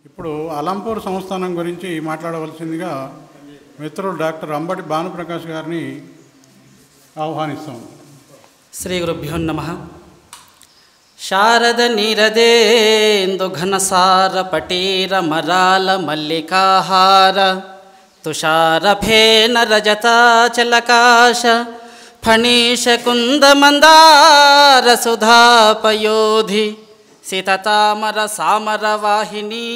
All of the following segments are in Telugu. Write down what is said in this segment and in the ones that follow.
ఇప్పుడు అలంపూర్ సంస్థానం గురించి మాట్లాడవలసిందిగా మిత్రులు డాక్టర్ అంబటి భానుప్రకాష్ గారిని ఆహ్వానిస్తాం. శ్రీ గురుభ్యో నమః. శారద నీరదేందు ఘనసార పటీర మరాల మల్లికాహార తుషార ఫేన రజతాచలకాశ ఫణీష కుంద మందార సుధాపయోధి సీతతామర సామర వాహిని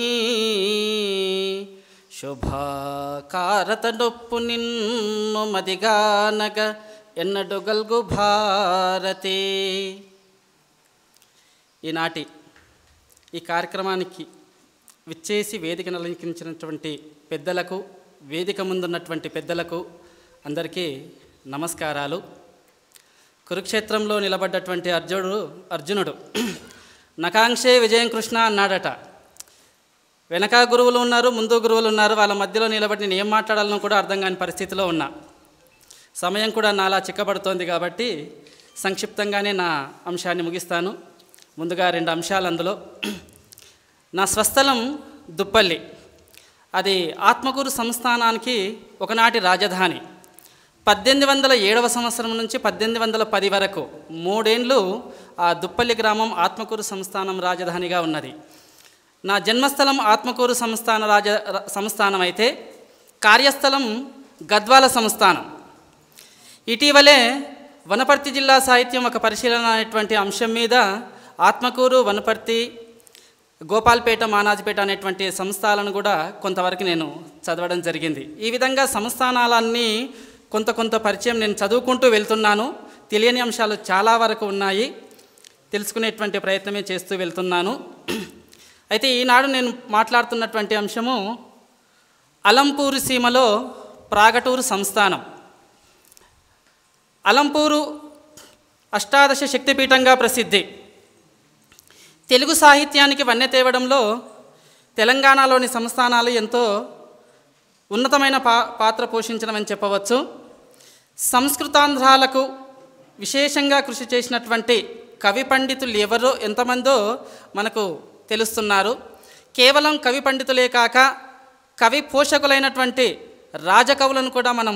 శుభాకారత నొప్పు నిన్ను మదిగానగ ఎన్నడు గల్గు భారతి. ఈనాటి ఈ కార్యక్రమానికి విచ్చేసి వేదికను అలంకరించినటువంటి పెద్దలకు, వేదిక ముందున్నటువంటి పెద్దలకు అందరికీ నమస్కారాలు. కురుక్షేత్రంలో నిలబడ్డటువంటి అర్జునుడు నకాంక్షే విజయం కృష్ణ అన్నాడట. వెనక గురువులు ఉన్నారు, ముందు గురువులు ఉన్నారు, వాళ్ళ మధ్యలో నిలబడి నేను ఏం మాట్లాడాలను కూడా అర్థం కాని పరిస్థితిలో ఉన్నా. సమయం కూడా నాలా చిక్కబడుతోంది కాబట్టి సంక్షిప్తంగానే నా అంశాన్ని ముగిస్తాను. ముందుగా 2 అంశాలు. అందులో నా స్వస్థలం దుప్పల్లి. అది ఆత్మకూరు సంస్థానానికి ఒకనాటి రాజధాని. 1807 సంవత్సరం నుంచి 1810 వరకు 3 ఏళ్ళు ఆ దుప్పల్లి గ్రామం ఆత్మకూరు సంస్థానం రాజధానిగా ఉన్నది. నా జన్మస్థలం ఆత్మకూరు సంస్థానం అయితే కార్యస్థలం గద్వాల సంస్థానం. ఇటీవలే వనపర్తి జిల్లా సాహిత్యం ఒక పరిశీలన అనేటువంటి అంశం మీద ఆత్మకూరు, వనపర్తి, గోపాల్పేట, మానాజిపేట అనేటువంటి సంస్థానాలను కూడా కొంతవరకు నేను చదవడం జరిగింది. ఈ విధంగా సంస్థానాలన్నీ కొంత పరిచయం నేను చదువుకుంటూ వెళ్తున్నాను. తెలియని అంశాలు చాలా వరకు ఉన్నాయి, తెలుసుకునేటువంటి ప్రయత్నమే చేస్తూ వెళ్తున్నాను. అయితే ఈనాడు నేను మాట్లాడుతున్నటువంటి అంశము అలంపూరు సీమలో ప్రాగటూరు సంస్థానం. అలంపూరు అష్టాదశ శక్తిపీఠంగా ప్రసిద్ధి. తెలుగు సాహిత్యానికి వన్నె తేవడంలో తెలంగాణలోని సంస్థానాలు ఎంతో ఉన్నతమైన పాత్ర పోషించడమని చెప్పవచ్చు. సంస్కృతాంధ్రాలకు విశేషంగా కృషి చేసినటువంటి కవి పండితులు ఎవరో ఎంతమందో మనకు తెలుస్తున్నారు. కేవలం కవి పండితులే కాక కవి పోషకులైనటువంటి రాజకవులను కూడా మనం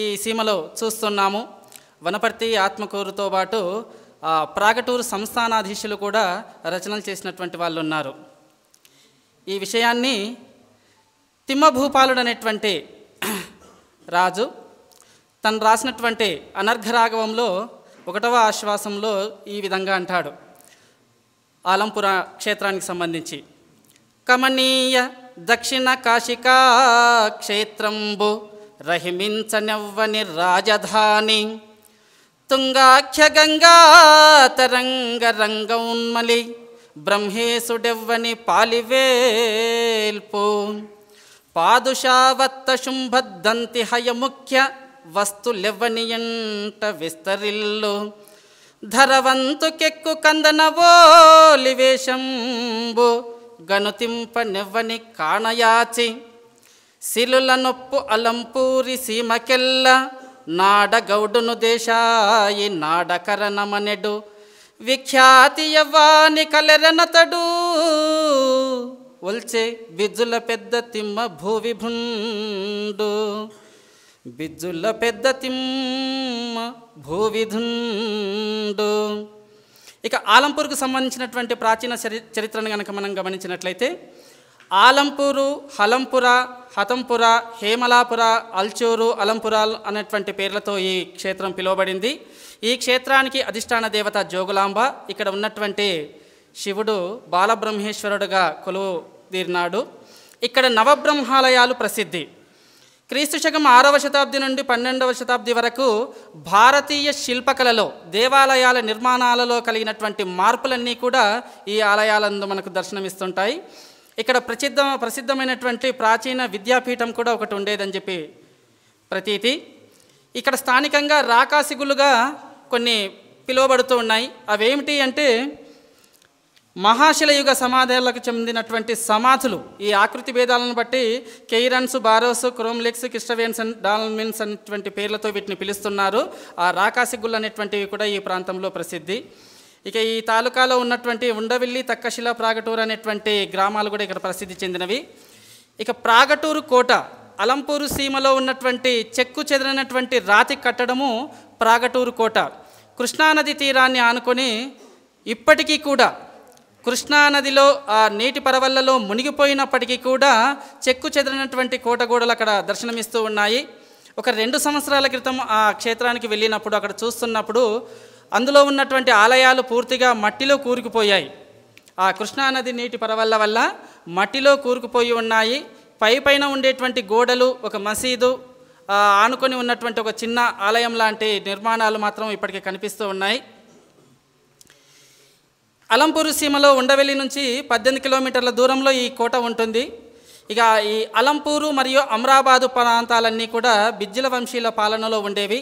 ఈ సీమలో చూస్తున్నాము. వనపర్తి, ఆత్మకూరుతో పాటు ప్రాగటూరు సంస్థానాధీశులు కూడా రచనలు చేసినటువంటి వాళ్ళు ఉన్నారు. ఈ విషయాన్ని తిమ్మభూపాలుడు అనేటువంటి రాజు తను రాసినటువంటి అనర్ఘరాఘవంలో 1వ ఆశ్వాసంలో ఈ విధంగా అంటాడు. ఆలంపుర క్షేత్రానికి సంబంధించి కమనీయ దక్షిణ కాశికా క్షేత్రంబు రహిమించనెవ్వని రాజధాని తుంగాఖ్య గంగా తరంగ రంగౌన్మలి బ్రహ్మేశుడెవ్వని పాలివేల్పు పాదుషావత్త శుంభద్దంతి హయముఖ్య వస్తులెవ్వనియంట విస్తరిల్లు ధరవంతుకెక్కు కందనవోలి వేషంబు గనుతింపనెవ్వని కాణయాచి శిలుల నొప్పు అలంపూరి సీమకెల్ల నాడగౌడును దేశాయి నాడకరణమనెడు విఖ్యాతి యవ్వాని కలెరనతడు ఒల్చే బిజ్జుల పెద్ద తిమ్మ భూవిభుండు బిజ్జుల పెద్ద తిమ్మ భూవిధుండు. ఇక ఆలంపూర్కు సంబంధించినటువంటి ప్రాచీన చరిత్రను కనుక మనం గమనించినట్లయితే ఆలంపూరు, హలంపుర, హతంపుర, హేమలాపుర, అల్చూరు, అలంపురాల్ అనేటువంటి పేర్లతో ఈ క్షేత్రం పిలువబడింది. ఈ క్షేత్రానికి అధిష్టాన దేవత జోగులాంబ. ఇక్కడ ఉన్నటువంటి శివుడు బాలబ్రహ్మేశ్వరుడుగా కొలువు తీరినాడు. ఇక్కడ నవబ్రహ్మాలయాలు ప్రసిద్ధి. క్రీస్తు శకం 6వ శతాబ్ది నుండి 12వ శతాబ్ది వరకు భారతీయ శిల్పకళలో, దేవాలయాల నిర్మాణాలలో కలిగినటువంటి మార్పులన్నీ కూడా ఈ ఆలయాలందు మనకు దర్శనమిస్తుంటాయి. ఇక్కడ ప్రసిద్ధమైనటువంటి ప్రాచీన విద్యాపీఠం కూడా ఒకటి ఉండేదని చెప్పి ప్రతీతి. ఇక్కడ స్థానికంగా రాకాసిగులుగా కొన్ని పిలువబడుతూ ఉన్నాయి. అవేమిటి అంటే మహాశిలయుగ సమాధులకు చెందినటువంటి సమాధులు. ఈ ఆకృతి భేదాలను బట్టి కెయిరన్స్, బారోస్, క్రోమ్లెక్స్, క్రిస్టవేన్స్, డాల్మిన్స్ అనేటువంటి పేర్లతో వీటిని పిలుస్తున్నారు. ఆ రాకాసిగుళ్ళు అనేటువంటివి కూడా ఈ ప్రాంతంలో ప్రసిద్ధి. ఇక ఈ తాలూకాలో ఉన్నటువంటి ఉండవిల్లి, తక్కశిల, ప్రాగటూరు అనేటువంటి గ్రామాలు కూడా ఇక్కడ ప్రసిద్ధి చెందినవి. ఇక ప్రాగటూరు కోట, అలంపూరు సీమలో ఉన్నటువంటి చెక్కు చెదిరినటువంటి రాతి కట్టడము ప్రాగటూరు కోట. కృష్ణానది తీరాన్ని ఆనుకొని ఇప్పటికీ కూడా కృష్ణానదిలో ఆ నీటి పరవళ్లలో మునిగిపోయినప్పటికీ కూడా చెక్కు చెదిరినటువంటి కోటగోడలు అక్కడ దర్శనమిస్తూ ఉన్నాయి. ఒక 2 సంవత్సరాల క్రితం ఆ క్షేత్రానికి వెళ్ళినప్పుడు అక్కడ చూస్తున్నప్పుడు అందులో ఉన్నటువంటి ఆలయాలు పూర్తిగా మట్టిలో కూరుకుపోయాయి. ఆ కృష్ణానది నీటి పరవళ్ళ వల్ల మట్టిలో కూరుకుపోయి ఉన్నాయి. పైన ఉండేటువంటి గోడలు, ఒక మసీదు, ఆనుకొని ఉన్నటువంటి ఒక చిన్న ఆలయం లాంటి నిర్మాణాలు మాత్రం ఇప్పటికీ కనిపిస్తూ ఉన్నాయి. అలంపూరు సీమలో ఉండవెల్లి నుంచి 18 కిలోమీటర్ల దూరంలో ఈ కోట ఉంటుంది. ఇక ఈ అలంపూరు మరియు అమరాబాదు ప్రాంతాలన్నీ కూడా బిజ్జిల వంశీయుల పాలనలో ఉండేవి.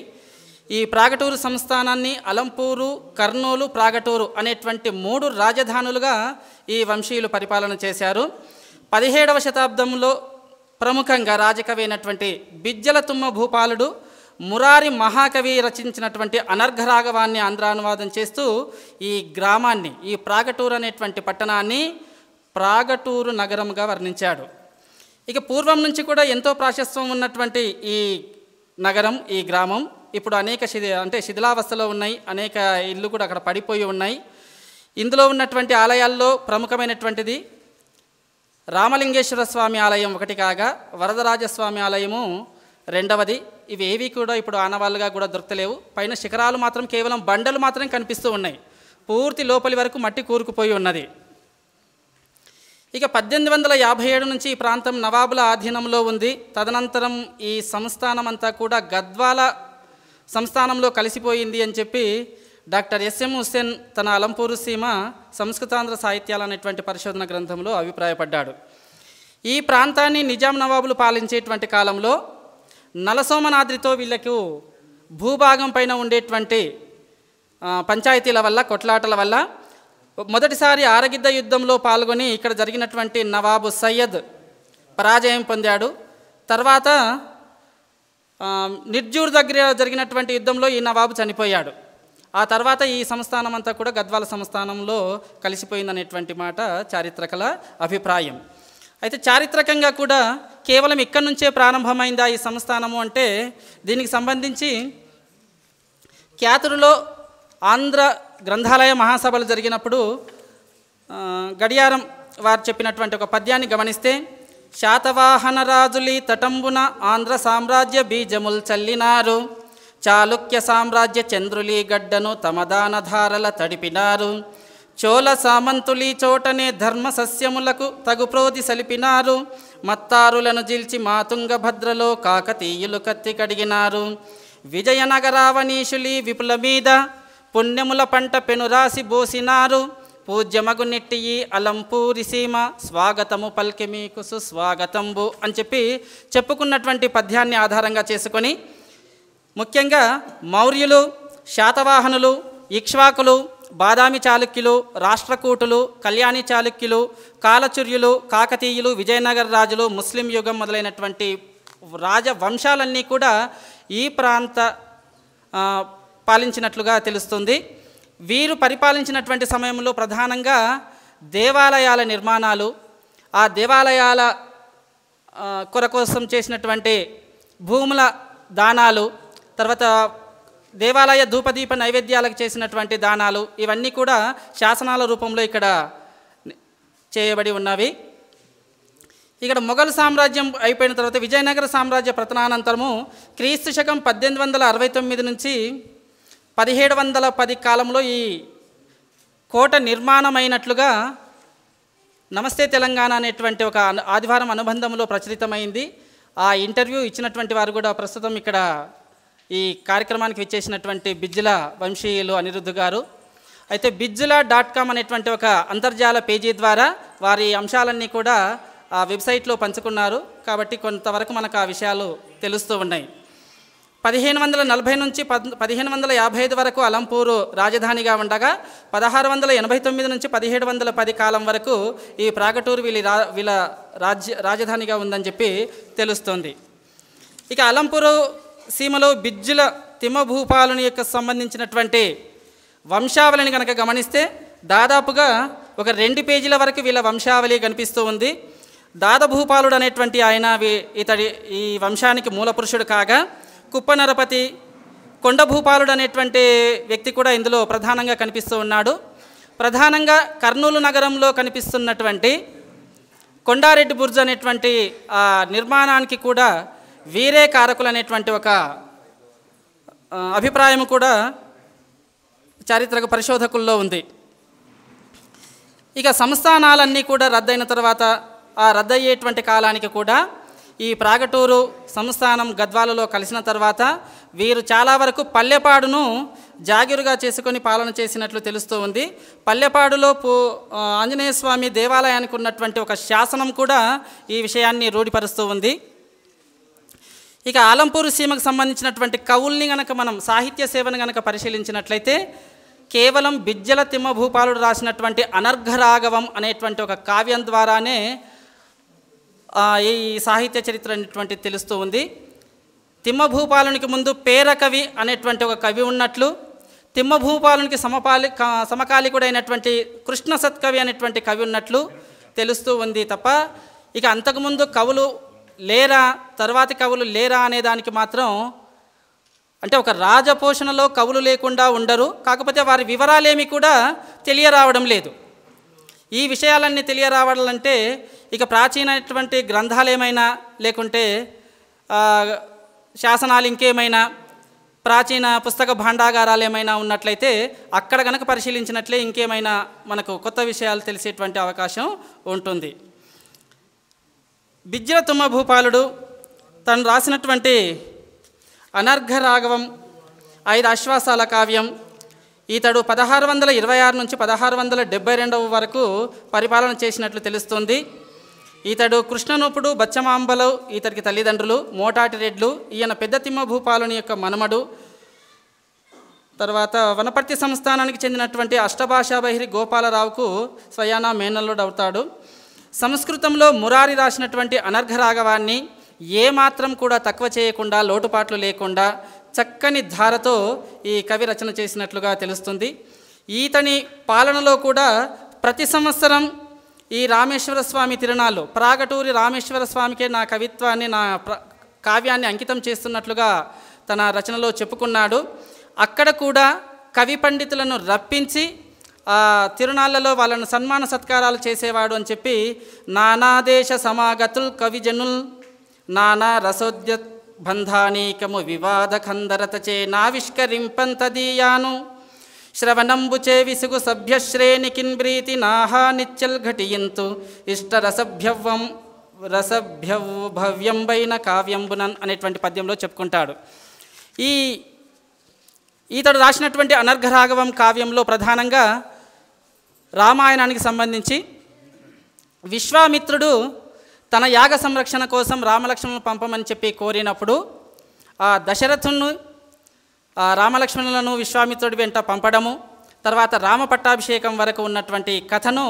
ఈ ప్రాగటూరు సంస్థానాన్ని అలంపూరు, కర్నూలు, ప్రాగటూరు అనేటువంటి 3 రాజధానులుగా ఈ వంశీయులు పరిపాలన చేశారు. 17వ శతాబ్దంలో ప్రముఖంగా రాజకవి అయినటువంటి బిజ్జల తుమ్మ భూపాలుడు మురారి మహాకవి రచించినటువంటి అనర్ఘరాఘవాన్ని ఆంధ్రానువాదం చేస్తూ ఈ గ్రామాన్ని, ఈ ప్రాగటూరు అనేటువంటి పట్టణాన్ని ప్రాగటూరు నగరంగా వర్ణించాడు. ఇక పూర్వం నుంచి కూడా ఎంతో ప్రాశస్త్యం ఉన్నటువంటి ఈ నగరం, ఈ గ్రామం ఇప్పుడు అనేక శిథిలావస్థలో ఉన్నాయి. అనేక ఇళ్ళు కూడా అక్కడ పడిపోయి ఉన్నాయి. ఇందులో ఉన్నటువంటి ఆలయాల్లో ప్రముఖమైనటువంటిది రామలింగేశ్వర స్వామి ఆలయం ఒకటి కాగా, వరదరాజస్వామి ఆలయము రెండవది. ఇవి ఏవి కూడా ఇప్పుడు ఆనవాళ్ళుగా కూడా దొరకలేవు. పైన శిఖరాలు మాత్రం కేవలం బండలు మాత్రం కనిపిస్తూ ఉన్నాయి. పూర్తి లోపలి వరకు మట్టి కూరుకుపోయి ఉన్నది. ఇక 1857 నుంచి ఈ ప్రాంతం నవాబుల ఆధీనంలో ఉంది. తదనంతరం ఈ సంస్థానం అంతా కూడా గద్వాల సంస్థానంలో కలిసిపోయింది అని చెప్పి డాక్టర్ ఎస్ఎం హుస్సేన్ తన అలంపూరు సీమ సంస్కృతాంధ్ర సాహిత్యాలు అనేటువంటి పరిశోధన గ్రంథంలో అభిప్రాయపడ్డాడు. ఈ ప్రాంతాన్ని నిజాం నవాబులు పాలించేటువంటి కాలంలో నలసోమనాద్రితో వీళ్లకు భూభాగం పైన ఉండేటువంటి పంచాయతీల వల్ల, కొట్లాటల వల్ల మొదటిసారి ఆరగిద్ద యుద్ధంలో పాల్గొని ఇక్కడ జరిగినటువంటి నవాబు సయ్యద్ పరాజయం పొందాడు. తర్వాత నిర్జూర్ దగ్గర జరిగినటువంటి యుద్ధంలో ఈ నవాబు చనిపోయాడు. ఆ తర్వాత ఈ సంస్థానం అంతా కూడా గద్వాల సంస్థానంలో కలిసిపోయిందనేటువంటి మాట చారిత్రకల అభిప్రాయం. అయితే చారిత్రకంగా కూడా కేవలం ఇక్కడి నుంచే ప్రారంభమైందా ఈ సంస్థానము అంటే, దీనికి సంబంధించి క్యాతురులో ఆంధ్ర గ్రంథాలయ మహాసభలు జరిగినప్పుడు గడియారం వారు చెప్పినటువంటి ఒక పద్యాన్ని గమనిస్తే, శాతవాహన రాజులి తటంబున ఆంధ్ర సామ్రాజ్య బీజముల్ చల్లినారు, చాళుక్య సామ్రాజ్య చంద్రులి గడ్డను తమ దానధారల తడిపినారు, చోళ సామంతులి చోటనే ధర్మ సస్యములకు తగు ప్రోధి సలిపినారు, మత్తారులను జిల్చి మాతుంగభద్రలో కాకతీయులు కత్తి కడిగినారు, విజయనగరావనీషులి విపుల మీద పుణ్యముల పంట పెనురాసి బోసినారు, పూజ్యమగు నెట్టియి అలంపూరి సీమ స్వాగతము పల్కి మీకు సుస్వాగతంబు అని చెప్పి చెప్పుకున్నటువంటి పద్యాన్ని ఆధారంగా చేసుకొని ముఖ్యంగా మౌర్యులు, శాతవాహనులు, ఇక్ష్వాకులు, బాదామి చాళుక్యులు, రాష్ట్రకూటులు, కళ్యాణి చాళుక్యులు, కాలచుర్యులు, కాకతీయులు, విజయనగర రాజులు, ముస్లిం యుగం మొదలైనటువంటి రాజవంశాలన్నీ కూడా ఈ ప్రాంత పాలించినట్లుగా తెలుస్తుంది. వీరు పరిపాలించినటువంటి సమయంలో ప్రధానంగా దేవాలయాల నిర్మాణాలు, ఆ దేవాలయాల కోసం చేసినటువంటి భూముల దానాలు, తర్వాత దేవాలయ ధూపదీప నైవేద్యాలకు చేసినటువంటి దానాలు, ఇవన్నీ కూడా శాసనాల రూపంలో ఇక్కడ చేయబడి ఉన్నవి. ఇక్కడ మొఘల్ సామ్రాజ్యం అయిపోయిన తర్వాత విజయనగర సామ్రాజ్య పతనానంతరము క్రీస్తు శకం 1869 నుంచి 1710 కాలంలో ఈ కోట నిర్మాణమైనట్లుగా నమస్తే తెలంగాణ అనేటువంటి ఒక ఆదివారం అనుబంధంలో ప్రచురితమైంది. ఆ ఇంటర్వ్యూ ఇచ్చినటువంటి వారు కూడా ప్రస్తుతం ఇక్కడ ఈ కార్యక్రమానికి విచ్చేసినటువంటి బిజ్జిల వంశీయులు అనిరుద్ధ్ గారు. అయితే బిజ్జిల.com అనేటువంటి ఒక అంతర్జాల పేజీ ద్వారా వారి అంశాలన్నీ కూడా ఆ వెబ్సైట్లో పంచుకున్నారు. కాబట్టి కొంతవరకు మనకు ఆ విషయాలు తెలుస్తూ ఉన్నాయి. 1540 నుంచి 1555 వరకు అలంపూరు రాజధానిగా ఉండగా 1689 నుంచి 1710 కాలం వరకు ఈ ప్రాగటూరు వీళ్ళ రాజధానిగా ఉందని చెప్పి తెలుస్తుంది. ఇక అలంపూరు సీమలో బిజ్జుల తిమ్మభూపాలుని యొక్క సంబంధించినటువంటి వంశావళిని కనుక గమనిస్తే దాదాపుగా ఒక 2 పేజీల వరకు వీళ్ళ వంశావళి కనిపిస్తూ ఉంది. దాదభూపాలుడు అనేటువంటి ఆయన ఈ వంశానికి మూల పురుషుడు కాగా, కుప్పనరపతి, కొండభూపాలుడు అనేటువంటి వ్యక్తి కూడా ఇందులో ప్రధానంగా కనిపిస్తూ ఉన్నాడు. ప్రధానంగా కర్నూలు నగరంలో కనిపిస్తున్నటువంటి కొండారెడ్డి బుర్జ్ అనేటువంటి నిర్మాణానికి కూడా వీరే కారకులు అనేటువంటి ఒక అభిప్రాయం కూడా చారిత్రక పరిశోధకుల్లో ఉంది. ఇక సంస్థానాలన్నీ కూడా రద్దయిన తర్వాత ఆ రద్దయ్యేటువంటి కాలానికి కూడా ఈ ప్రాగటూరు సంస్థానం గద్వాలలో కలిసిన తర్వాత వీరు చాలా వరకు పల్లెపాడును జాగిరుగా చేసుకొని పాలన చేసినట్లు తెలుస్తూ ఉంది. పల్లెపాడులో ఆంజనేయ స్వామి దేవాలయానికి ఉన్నటువంటి ఒక శాసనం కూడా ఈ విషయాన్ని రూఢిపరుస్తూ ఉంది. ఇక ఆలంపూరు సీమకు సంబంధించినటువంటి కవుల్ని గనక మనం సాహిత్య సేవను గనక పరిశీలించినట్లయితే కేవలం బిజ్జల తిమ్మభూపాలుడు రాసినటువంటి అనర్ఘరాఘవం అనేటువంటి ఒక కావ్యం ద్వారానే ఈ సాహిత్య చరిత్ర అనేటువంటి తెలుస్తూ ఉంది. తిమ్మభూపాలునికి ముందు పేరకవి అనేటువంటి ఒక కవి ఉన్నట్లు, తిమ్మభూపాలునికి సమకాలికుడైనటువంటి కృష్ణ సత్కవి అనేటువంటి కవి ఉన్నట్లు తెలుస్తూ ఉంది తప్ప ఇక అంతకుముందు కవులు లేరా, తర్వాతి కవులు లేరా అనే దానికి మాత్రం, అంటే ఒక రాజపోషణలో కవులు లేకుండా ఉండరు, కాకపోతే వారి వివరాలేమి కూడా తెలియరావడం లేదు. ఈ విషయాలన్నీ తెలియరావాలంటే ఇక ప్రాచీనమైనటువంటి గ్రంథాలు ఏమైనా, లేకుంటే శాసనాలు ఇంకేమైనా, ప్రాచీన పుస్తక భాండాగారాలు ఏమైనా ఉన్నట్లయితే అక్కడ కనుక పరిశీలించినట్లే ఇంకేమైనా మనకు కొత్త విషయాలు తెలిసేటువంటి అవకాశం ఉంటుంది. బిజ్జల తిమ్మభూపాలుడు తను రాసినటువంటి అనర్ఘరాఘవం 5 ఆశ్వాసాల కావ్యం, ఈతడు 1626 నుంచి 1672 వరకు పరిపాలన చేసినట్లు తెలుస్తుంది. ఈతడు కృష్ణనూపుడు, బచ్చమాంబలు ఈతడికి తల్లిదండ్రులు, మోటాటి రెడ్లు. ఈయన పెద్ద తిమ్మభూపాలుని యొక్క మనుమడు. తర్వాత వనపర్తి సంస్థానానికి చెందినటువంటి అష్టభాషా బహిరి గోపాలరావుకు స్వయానా మేనల్లుడు అవుతాడు. సంస్కృతంలో మురారి రాసినటువంటి అనర్ఘరాఘవాన్ని ఏమాత్రం కూడా తక్కువ చేయకుండా, లోటుపాట్లు లేకుండా చక్కని ధారతో ఈ కవి రచన చేసినట్లుగా తెలుస్తుంది. ఈతని పాలనలో కూడా ప్రతి సంవత్సరం ఈ రామేశ్వర స్వామి తిరునాళ్ళు, ప్రాగటూరి రామేశ్వర స్వామికే నా కవిత్వాన్ని, నా కావ్యాన్ని అంకితం చేస్తున్నట్లుగా తన రచనలో చెప్పుకున్నాడు. అక్కడ కూడా కవి పండితులను రప్పించి తిరునాళ్లలో వాళ్ళను సన్మాన సత్కారాలు చేసేవాడు అని చెప్పి నానాదేశ సమాగతుల్ కవిజనుల్ నానా రసోద్య బంధానీకము వివాద ఖందరతచే నావిష్కరింపంతదీయాను శ్రవణంబుచే విసుగు సభ్యశ్రేణికిన్ బ్రీతి నాహా నిచ్చల్ ఘటియంతు ఇష్ట రసభ్యవ్యంబైన కావ్యంబునన్ అనేటువంటి పద్యంలో చెప్పుకుంటాడు. ఈతడు రాసినటువంటి అనర్ఘరాఘవం కావ్యంలో ప్రధానంగా రామాయణానికి సంబంధించి విశ్వామిత్రుడు తన యాగ సంరక్షణ కోసం రామలక్ష్మణులను పంపమని చెప్పి కోరినప్పుడు ఆ దశరథును రామలక్ష్మణులను విశ్వామిత్రుడి వెంట పంపడము, తర్వాత రామ పట్టాభిషేకం వరకు ఉన్నటువంటి కథను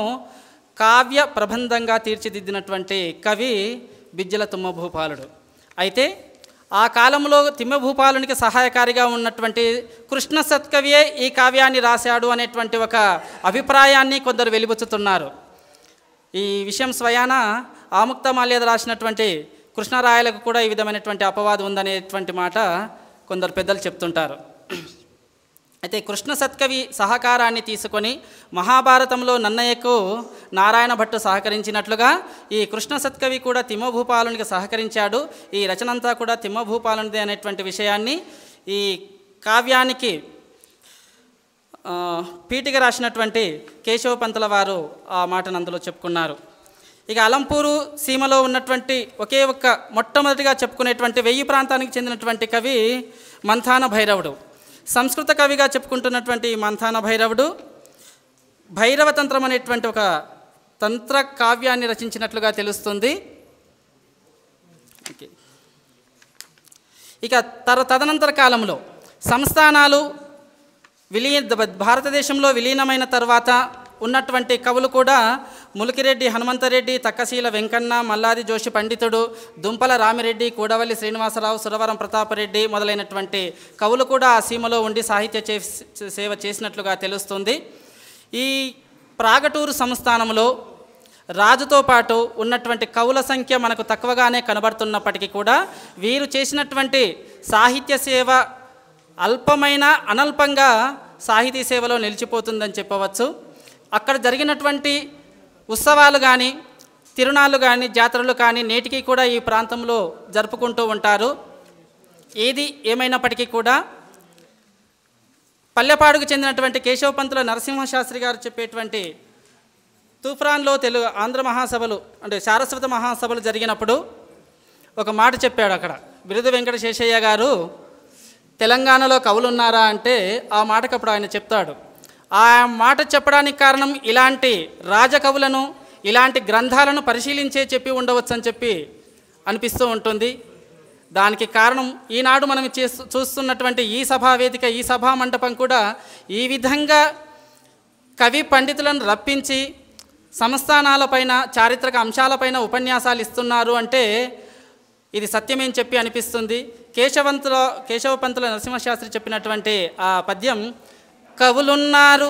కావ్య ప్రబంధంగా తీర్చిదిద్దినటువంటి కవి బిజ్జల తిమ్మభూపాలుడు. అయితే ఆ కాలంలో తిమ్మభూపాలునికి సహాయకారిగా ఉన్నటువంటి కృష్ణ సత్కవియే ఈ కావ్యాన్ని రాశాడు అనేటువంటి ఒక అభిప్రాయాన్ని కొందరు వెలిబుచ్చుతున్నారు. ఈ విషయం స్వయాన ఆముక్తమాల్యద రాసినటువంటి కృష్ణరాయలకు కూడా ఈ విధమైనటువంటి అపవాదం ఉందనేటువంటి మాట కొందరు పెద్దలు చెప్తుంటారు. అయితే కృష్ణ సత్కవి సహకారాన్ని తీసుకొని మహాభారతంలో నన్నయ్యకు నారాయణ భట్టు సహకరించినట్లుగా ఈ కృష్ణ సత్కవి కూడా తిమ్మభూపాలునికి సహకరించాడు. ఈ రచనంతా కూడా తిమ్మభూపాలునిదే అనేటువంటి విషయాన్ని ఈ కావ్యానికి పీఠిక రాసినటువంటి కేశవ పంతుల వారు ఆ మాటను అందులో చెప్పుకున్నారు. ఇక అలంపూరు సీమలో ఉన్నటువంటి ఒకే ఒక్క మొట్టమొదటిగా చెప్పుకునేటువంటి 1000 ప్రాంతానికి చెందినటువంటి కవి మంథాన భైరవుడు. సంస్కృత కవిగా చెప్పుకుంటున్నటువంటి మంథాన భైరవుడు భైరవతంత్రం అనేటువంటి ఒక తంత్ర కావ్యాన్ని రచించినట్లుగా తెలుస్తుంది. ఇక తదనంతర కాలంలో సంస్థానాలు భారతదేశంలో విలీనమైన తర్వాత ఉన్నటువంటి కవులు కూడా ములికిరెడ్డి హనుమంతరెడ్డి, తక్కశీల వెంకన్న, మల్లాది జోషి పండితుడు, దుంపల రామిరెడ్డి, కూడవల్లి శ్రీనివాసరావు, సురవరం ప్రతాపరెడ్డి మొదలైనటువంటి కవులు కూడా ఆ సీమలో ఉండి సాహిత్య సేవ చేసినట్లుగా తెలుస్తుంది. ఈ ప్రాగటూరు సంస్థానంలో రాజుతో పాటు ఉన్నటువంటి కవుల సంఖ్య మనకు తక్కువగానే కనబడుతున్నప్పటికీ కూడా వీరు చేసినటువంటి సాహిత్య సేవ అల్పమైన అనల్పంగా సాహితీ సేవలో నిలిచిపోతుందని చెప్పవచ్చు. అక్కడ జరిగినటువంటి ఉత్సవాలు కానీ, తిరునాళ్ళు కానీ, జాతరలు కానీ నేటికి కూడా ఈ ప్రాంతంలో జరుపుకుంటూ ఉంటారు. ఏది ఏమైనప్పటికీ కూడా పల్లెపాడుకు చెందినటువంటి కేశవపంతుల నరసింహశాస్త్రి గారు చెప్పేటువంటి తూఫాన్లో ఆంధ్ర మహాసభలు అంటే సారస్వత మహాసభలు జరిగినప్పుడు ఒక మాట చెప్పాడు. అక్కడ బిరుదు వెంకట శేషయ్య గారు తెలంగాణలో కవులు ఉన్నారా అంటే ఆ మాటకప్పుడు ఆయన చెప్తాడు. ఆ మాట చెప్పడానికి కారణం ఇలాంటి రాజకవులను, ఇలాంటి గ్రంథాలను పరిశీలించే చెప్పి ఉండవచ్చు అని చెప్పి అనిపిస్తూ ఉంటుంది. దానికి కారణం ఈనాడు మనం చూస్తున్నటువంటి ఈ సభావేదిక, ఈ సభా మండపం కూడా ఈ విధంగా కవి పండితులను రప్పించి సంస్థానాలపైన, చారిత్రక అంశాలపైన ఉపన్యాసాలు ఇస్తున్నారు అంటే ఇది సత్యమేం చెప్పి అనిపిస్తుంది. కేశవపంతుల నరసింహశాస్త్రి చెప్పినటువంటి ఆ పద్యం, కవులున్నారు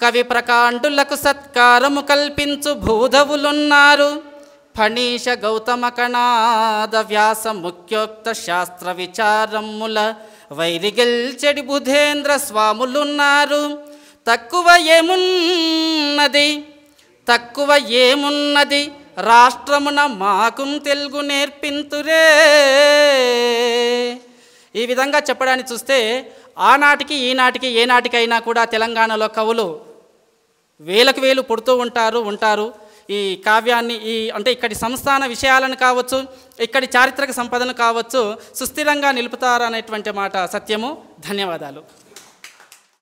కవి ప్రకాండులకు సత్కారము కల్పించు భూధవులున్నారు, ఫణీష గౌతమ కణాద వ్యాస ముఖ్యోక్త శాస్త్ర విచారముల వైరిగెల్చెడి బుధేంద్ర స్వాములున్నారు, తక్కువ ఏమున్నది రాష్ట్రమున మాకుం తెలుగు నేర్పింతురే. ఈ విధంగా చెప్పడానికి చూస్తే ఆనాటికి ఈనాటికి ఏనాటికైనా కూడా తెలంగాణలో కవులు వేలకు వేలు పుడుతూ ఉంటారు. ఈ కావ్యాన్ని అంటే ఇక్కడి సంస్థాన విషయాలను కావచ్చు, ఇక్కడి చారిత్రక సంపదను కావచ్చు సుస్థిరంగా నిలుపుతారు అనేటువంటి మాట సత్యము. ధన్యవాదాలు.